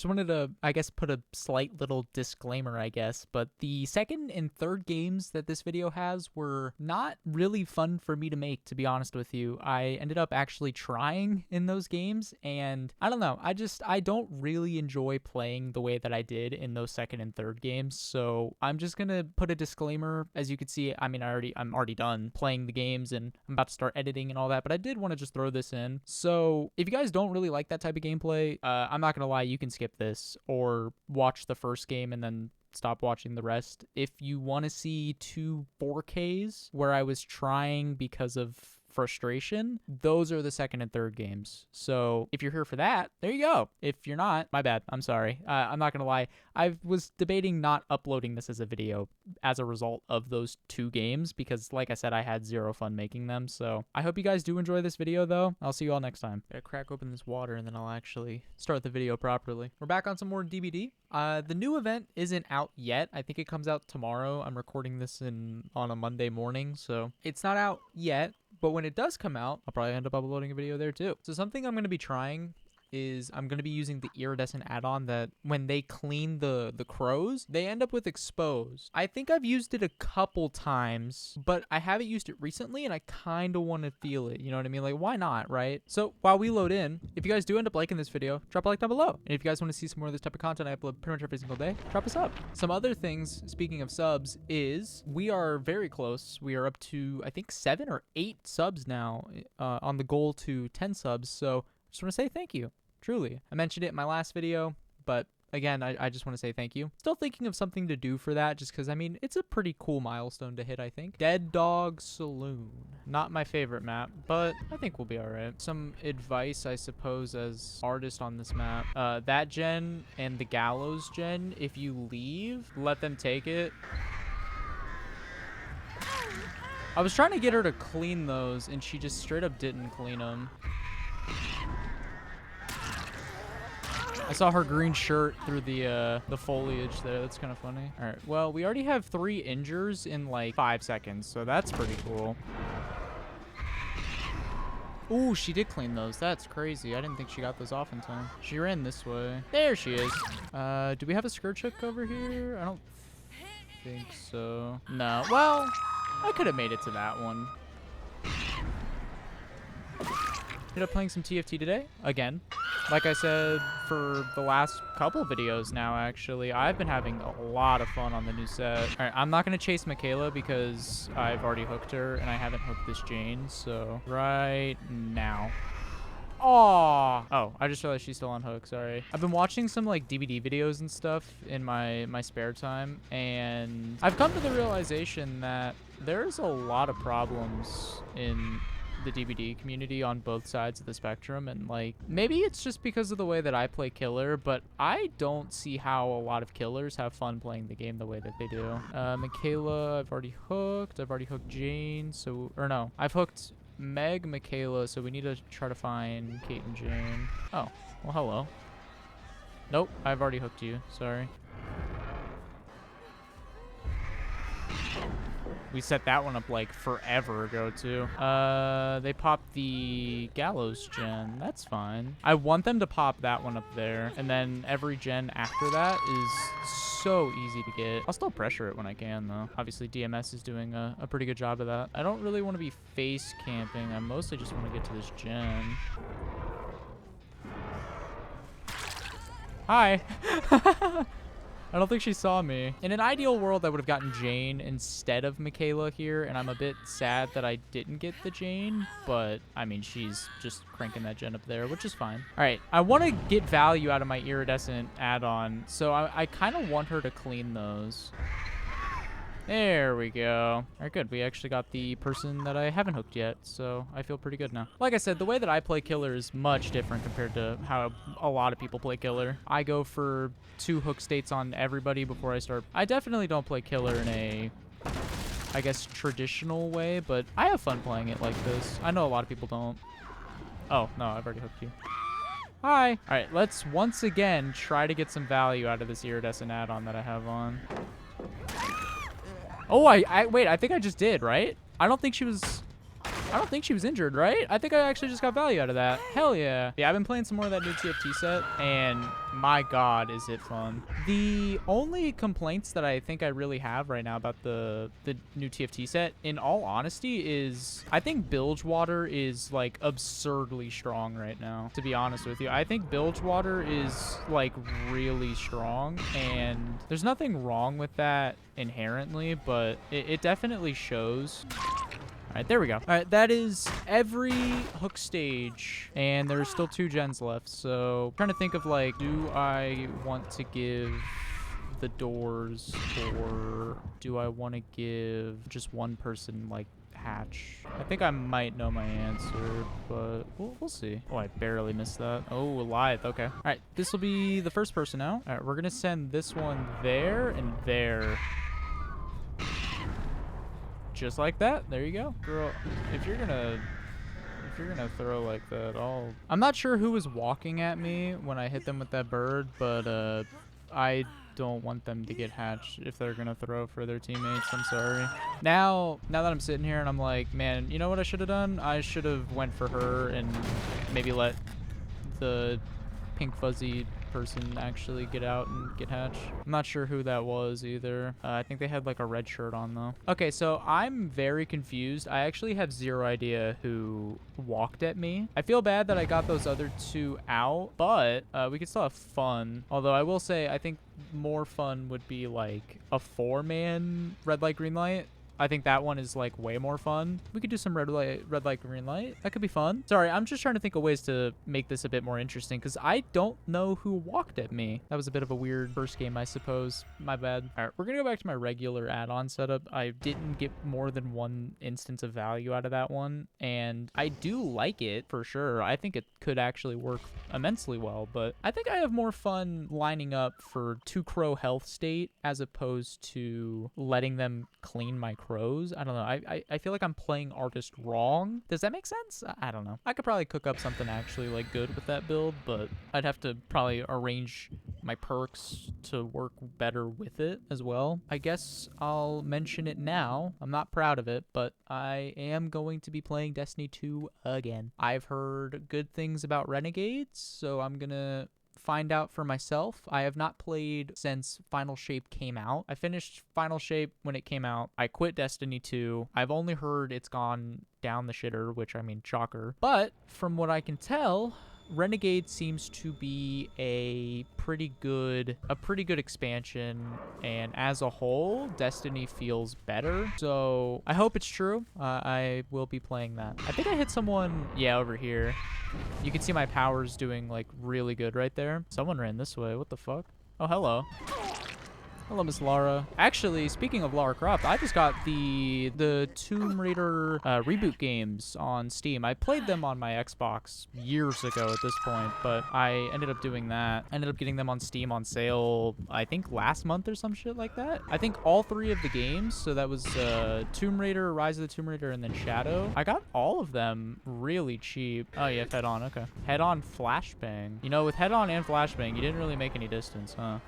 Just wanted to, I guess, put a slight little disclaimer, I guess, but the second and third games that this video has were not really fun for me to make, to be honest with you. I ended up actually trying in those games, and I don't know, I don't really enjoy playing the way that I did in those second and third games, so I'm just gonna put a disclaimer. As you can see, I mean, I'm already done playing the games, and I'm about to start editing and all that, but I did want to just throw this in. So if you guys don't really like that type of gameplay, I'm not gonna lie, you can skip this or watch the first game and then stop watching the rest. If you want to see two 4Ks where I was trying because of frustration, those are the second and third games. So if you're here for that, there you go. If you're not, my bad. I'm sorry. I'm not gonna lie, I was debating not uploading this as a video as a result of those two games because, like I said, I had zero fun making them. So I hope you guys do enjoy this video, though. I'll see you all next time. Gotta crack open this water and then I'll actually start the video properly. We're back on some more DBD. The new event isn't out yet. I think it comes out tomorrow. I'm recording this on a Monday morning, so it's not out yet. But when it does come out, I'll probably end up uploading a video there too. So something I'm going to be trying is I'm going to be using the iridescent add-on that when they clean the crows, they end up with exposed. I think I've used it a couple times, but I haven't used it recently and I kind of want to feel it. You know what I mean? Like, why not, right? So while we load in, if you guys do end up liking this video, drop a like down below. And if you guys want to see some more of this type of content I upload pretty much every single day, drop a sub. Some other things, speaking of subs, is we are very close. We are up to, I think, 7 or 8 subs now on the goal to 10 subs. So just want to say thank you. Truly. I mentioned it in my last video, but again, I just want to say thank you. Still thinking of something to do for that, just because, I mean, it's a pretty cool milestone to hit, I think. Dead Dog Saloon. Not my favorite map, but I think we'll be alright. Some advice, I suppose, as artist on this map. That gen and the Gallows gen, if you leave, let them take it. I was trying to get her to clean those, and she just straight up didn't clean them. I saw her green shirt through the foliage there. That's kind of funny. All right. Well, we already have 3 injures in like 5 seconds, so that's pretty cool. Ooh, she did clean those. That's crazy. I didn't think she got those off in time. She ran this way. There she is. Do we have a scourge hook over here? I don't think so. No. Well, I could have made it to that one. Ended up playing some TFT today again. Like I said, for the last couple videos now, actually, I've been having a lot of fun on the new set. All right, I'm not going to chase Michaela because I've already hooked her and I haven't hooked this Jane. So right now. Oh, I just realized she's still on hook. Sorry. I've been watching some like DVD videos and stuff in my spare time, and I've come to the realization that there's a lot of problems in the DBD community on both sides of the spectrum, and like maybe it's just because of the way that I play killer, but I don't see how a lot of killers have fun playing the game the way that they do. Michaela, I've already hooked Jane, so, or no, I've hooked Meg, Michaela, so we need to try to find Kate and Jane. Oh, well, hello. Nope, I've already hooked you, sorry. We set that one up like forever ago too. They popped the Gallows gen. That's fine. I want them to pop that one up there, and then every gen after that is so easy to get. I'll still pressure it when I can though. Obviously DMS is doing a pretty good job of that. I don't really want to be face camping. I mostly just want to get to this gen. Hi. I don't think she saw me. In an ideal world, I would have gotten Jane instead of Michaela here, and I'm a bit sad that I didn't get the Jane, but I mean, she's just cranking that gen up there, which is fine. All right, I want to get value out of my iridescent add-on, so I kind of want her to clean those. There we go. All right, good. We actually got the person that I haven't hooked yet, so I feel pretty good now. Like I said, the way that I play killer is much different compared to how a lot of people play killer. I go for 2 hook states on everybody before I start. I definitely don't play killer in a, I guess, traditional way, but I have fun playing it like this. I know a lot of people don't. Oh, no, I've already hooked you. Hi. All right, let's once again try to get some value out of this iridescent add-on that I have on. Oh, wait, I think I just did, right? I don't think she was... I don't think she was injured, right? I think I actually just got value out of that. Hell yeah. Yeah, I've been playing some more of that new TFT set, and my God, is it fun. The only complaints that I think I really have right now about the new TFT set, in all honesty, is I think Bilgewater is like absurdly strong right now, to be honest with you. I think Bilgewater is like really strong, and there's nothing wrong with that inherently, but it definitely shows. All right, there we go. All right, that is every hook stage, and there's still 2 gens left. So I'm trying to think of like, do I want to give the doors, or do I want to give just one person like hatch? I think I might know my answer, but we'll see. Oh, I barely missed that. Oh, Lithe. Okay. All right, this will be the first person now. All right, we're gonna send this one there and there. Just like that. There you go. Girl, if you're gonna throw like that, I'm not sure who was walking at me when I hit them with that bird, but I don't want them to get hatched if they're gonna throw for their teammates. I'm sorry. Now that I'm sitting here and I'm like, man, you know what I should have done? I should have went for her and maybe let the pink fuzzy person actually get out and get hatched. I'm not sure who that was either. I think they had like a red shirt on though. Okay, so I'm very confused. I actually have 0 idea who walked at me. I feel bad that I got those other 2 out, but we could still have fun. Although I will say, I think more fun would be like a 4-man red light, green light. I think that one is like way more fun. We could do some red light, green light. That could be fun. Sorry, I'm just trying to think of ways to make this a bit more interesting because I don't know who walked at me. That was a bit of a weird first game, I suppose. My bad. All right, we're gonna go back to my regular add-on setup. I didn't get more than 1 instance of value out of that one, and I do like it for sure. I think it could actually work immensely well, but I think I have more fun lining up for 2 crow health state as opposed to letting them clean my crows. I don't know. I feel like I'm playing artist wrong. Does that make sense? I don't know. I could probably cook up something actually like good with that build, but I'd have to probably arrange my perks to work better with it as well. I guess I'll mention it now. I'm not proud of it, but I am going to be playing Destiny 2 again. I've heard good things about Renegades, so I'm gonna find out for myself. I have not played since Final Shape came out. I finished Final Shape when it came out. I quit Destiny 2. I've only heard it's gone down the shitter, which I mean, shocker. But from what I can tell, Renegade seems to be a pretty good expansion, and as a whole, Destiny feels better. So I hope it's true. I will be playing that. I think I hit someone, yeah, over here. You can see my powers doing like really good right there. Someone ran this way. What the fuck? Oh, hello. Hello, Miss Lara. Actually, speaking of Lara Croft, I just got the Tomb Raider reboot games on Steam. I played them on my Xbox years ago at this point, but I ended up doing that. I ended up getting them on Steam on sale, I think last month or some shit like that. I think all 3 of the games, so that was Tomb Raider, Rise of the Tomb Raider, and then Shadow. I got all of them really cheap. Oh yeah, head-on, okay. Head-on flashbang. You know, with head-on and flashbang, you didn't really make any distance, huh?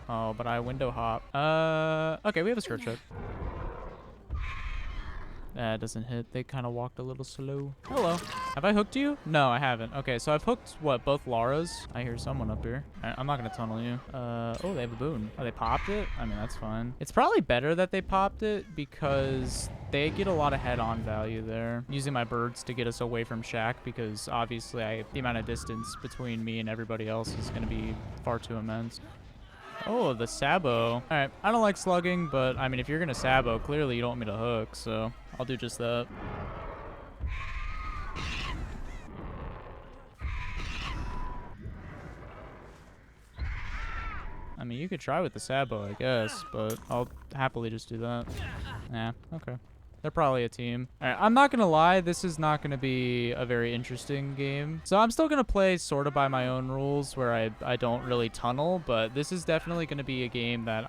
Oh, but I window hop. Okay, we have a skirt check. That doesn't hit. They kind of walked a little slow. Hello. Have I hooked you? No, I haven't. Okay, so I've hooked, what, both Laras? I hear someone up here. I'm not going to tunnel you. Oh, they have a boon. Oh, they popped it? I mean, that's fine. It's probably better that they popped it because they get a lot of head-on value there. Using my birds to get us away from Shack because obviously the amount of distance between me and everybody else is going to be far too immense. Oh, the Sabo. All right, I don't like slugging, but I mean, if you're going to Sabo, clearly you don't want me to hook, so I'll do just that. I mean, you could try with the Sabo, I guess, but I'll happily just do that. Yeah, okay. They're probably a team. All right, I'm not going to lie. This is not going to be a very interesting game. So I'm still going to play sort of by my own rules where I don't really tunnel. But this is definitely going to be a game that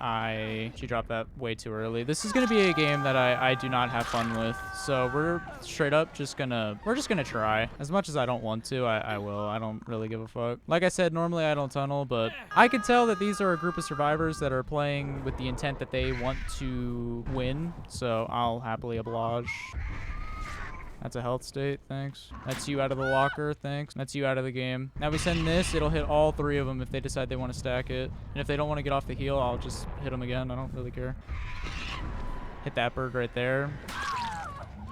She dropped that way too early. This is going to be a game that I do not have fun with. So we're straight up we're just going to try. As much as I don't want to, I will. I don't really give a fuck. Like I said, normally I don't tunnel. But I can tell that these are a group of survivors that are playing with the intent that they want to win. So I'll happily oblige. That's a health state. Thanks. That's you out of the locker. Thanks. That's you out of the game. Now we send this. It'll hit all 3 of them if they decide they want to stack it. And if they don't want to get off the heal, I'll just hit them again. I don't really care. Hit that bird right there.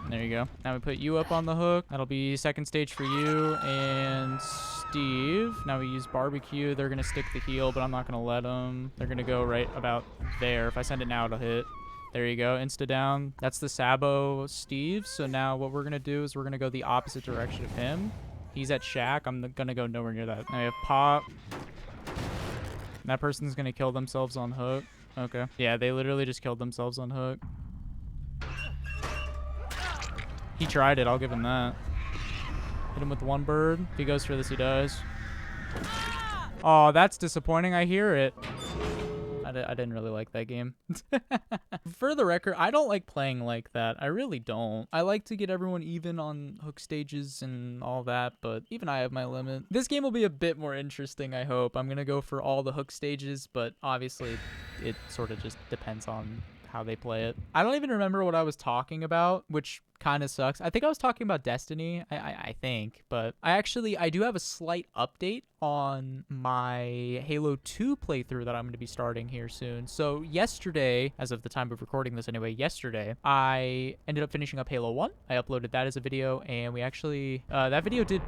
There you go. Now we put you up on the hook. That'll be second stage for you and Steve. Now we use barbecue. They're going to stick the heal, but I'm not going to let them. They're going to go right about there. If I send it now, it'll hit. There you go. Insta down. That's the Sabo Steve. So now what we're going to do is we're going to go the opposite direction of him. He's at Shack. I'm going to go nowhere near that. Now we have Pop. That person's going to kill themselves on hook. Okay. Yeah, they literally just killed themselves on hook. He tried it. I'll give him that. Hit him with 1 bird. If he goes for this, he dies. Oh, that's disappointing. I hear it. I didn't really like that game. For the record, I don't like playing like that. I really don't. I like to get everyone even on hook stages and all that, but even I have my limit. This game will be a bit more interesting, I hope. I'm going to go for all the hook stages, but obviously it sort of just depends on how they play it. I don't even remember what I was talking about, which kind of sucks. I think I was talking about Destiny, I think, but I do have a slight update on my Halo 2 playthrough that I'm going to be starting here soon. So yesterday, as of the time of recording this anyway, yesterday, I ended up finishing up Halo 1. I uploaded that as a video, and we actually, that video did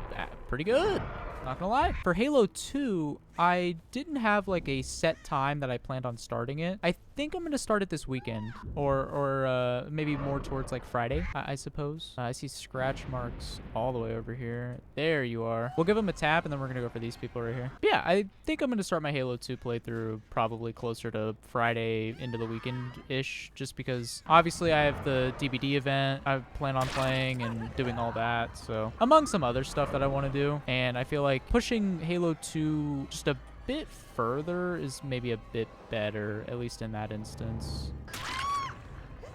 pretty good. Not gonna lie. For Halo 2, I didn't have like a set time that I planned on starting it. I think I'm gonna start it this weekend, or maybe more towards like Friday, I suppose. I see scratch marks all the way over here. There you are. We'll give them a tap, and then we're gonna go for these people right here. But yeah, I think I'm gonna start my Halo 2 playthrough probably closer to Friday into the weekend-ish, just because obviously I have the DBD event I plan on playing and doing all that, so among some other stuff that I want to do, and I feel like pushing Halo 2 just a bit further is maybe a bit better, at least in that instance.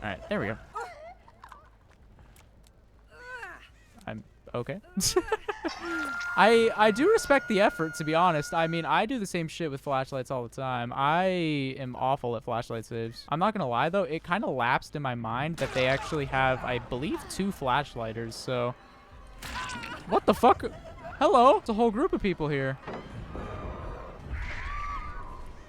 All right, there we go. I'm okay. I do respect the effort, to be honest. I mean, I do the same shit with flashlights all the time. I am awful at flashlight saves. I'm not gonna lie though, it kind of lapsed in my mind that they actually have, I believe, 2 flashlighters. So what the fuck? Hello, it's a whole group of people here.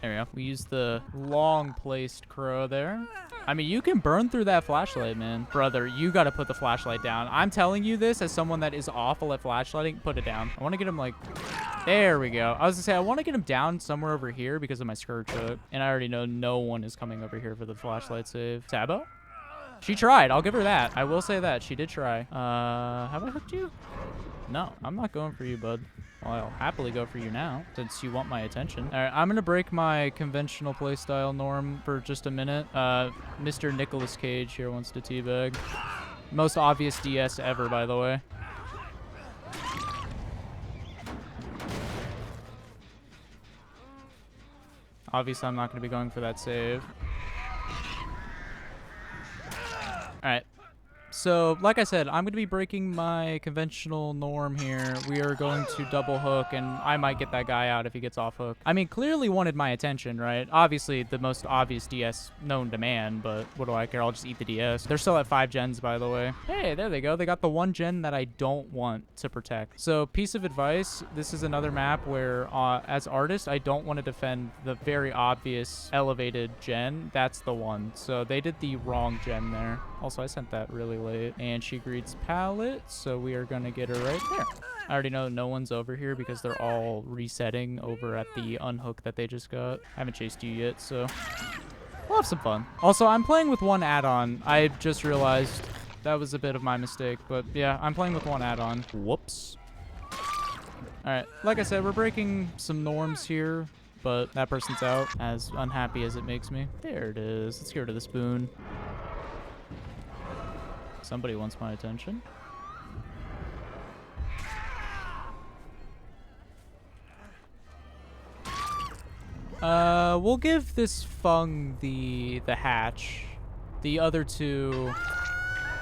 There we go. We use the long-placed crow there. I mean, you can burn through that flashlight, man. Brother, you got to put the flashlight down. I'm telling you this as someone that is awful at flashlighting. Put it down. I want to get him, like... There we go. I was going to say, I want to get him down somewhere over here because of my skirt hook. And I already know no one is coming over here for the flashlight save. Sabo? She tried. I'll give her that. I will say that. She did try. Have I hooked you? No, I'm not going for you, bud. Well, I'll happily go for you now, since you want my attention. All right, I'm going to break my conventional playstyle norm for just a minute. Mr. Nicolas Cage here wants to teabag. Most obvious DS ever, by the way. Obviously, I'm not going to be going for that save. All right. So, like I said, I'm going to be breaking my conventional norm here. We are going to double hook, and I might get that guy out if he gets off hook. I mean, clearly wanted my attention, right? Obviously, the most obvious DS known to man, but what do I care? I'll just eat the DS. They're still at 5 gens, by the way. Hey, there they go. They got the 1 gen that I don't want to protect. So, piece of advice, this is another map where, as artist, I don't want to defend the very obvious elevated gen. That's the one. So, they did the wrong gen there. Also, I sent that really late. And she greets pallet, so we are going to get her right there. I already know no one's over here because they're all resetting over at the unhook that they just got. I haven't chased you yet, so we'll have some fun. Also, I'm playing with 1 add-on. I just realized that was a bit of my mistake, but yeah, I'm playing with 1 add-on. Whoops. All right, like I said, we're breaking some norms here, but that person's out, as unhappy as it makes me. There it is. Let's get rid of the spoon. Somebody wants my attention. We'll give this Fung the hatch. The other 2,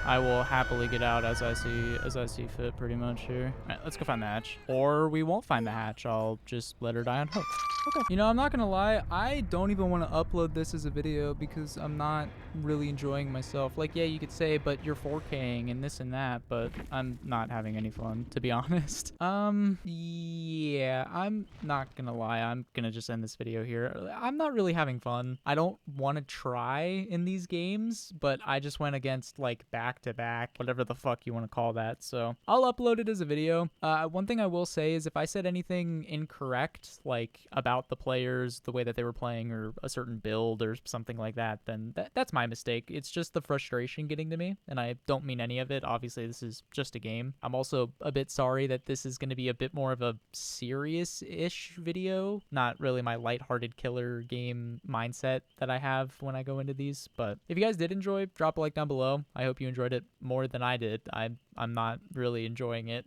I will happily get out as I see fit, pretty much here. All right, let's go find the hatch. Or we won't find the hatch. I'll just let her die on hook. Okay. You know, I'm not gonna lie, I don't even want to upload this as a video because I'm not really enjoying myself. Like, yeah, you could say, but you're 4King and this and that, but I'm not having any fun, to be honest. Yeah, I'm not gonna lie, I'm gonna just end this video here. I'm not really having fun. I don't want to try in these games, but I just went against, like, back-to-back, whatever the fuck you want to call that, so I'll upload it as a video. One thing I will say is if I said anything incorrect, like, about the players, the way that they were playing, or a certain build or something like that, then that's my mistake. It's just the frustration getting to me, and I don't mean any of it. Obviously, this is just a game. I'm also a bit sorry that this is going to be a bit more of a serious-ish video, not really my lighthearted killer game mindset that I have when I go into these, but if you guys did enjoy, drop a like down below. I hope you enjoyed it more than I did. I'm not really enjoying it.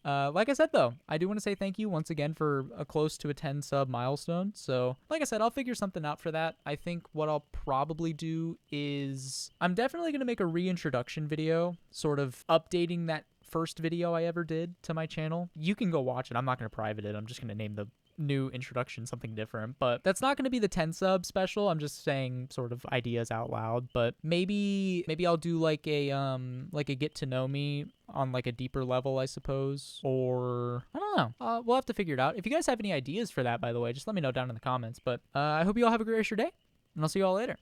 Like I said, though, I do want to say thank you once again for a close to a 10 sub milestone. So, like I said, I'll figure something out for that. I think what I'll probably do is I'm definitely going to make a reintroduction video, sort of updating that first video I ever did to my channel. You can go watch it. I'm not going to private it. I'm just going to name the new introduction something different, but that's not going to be the 10 sub special. I'm just saying sort of ideas out loud, but maybe I'll do like a get to know me on like a deeper level, I suppose, or I don't know. We'll have to figure it out. If you guys have any ideas for that, by the way, just let me know down in the comments, but I hope you all have a great rest of your day, and I'll see you all later.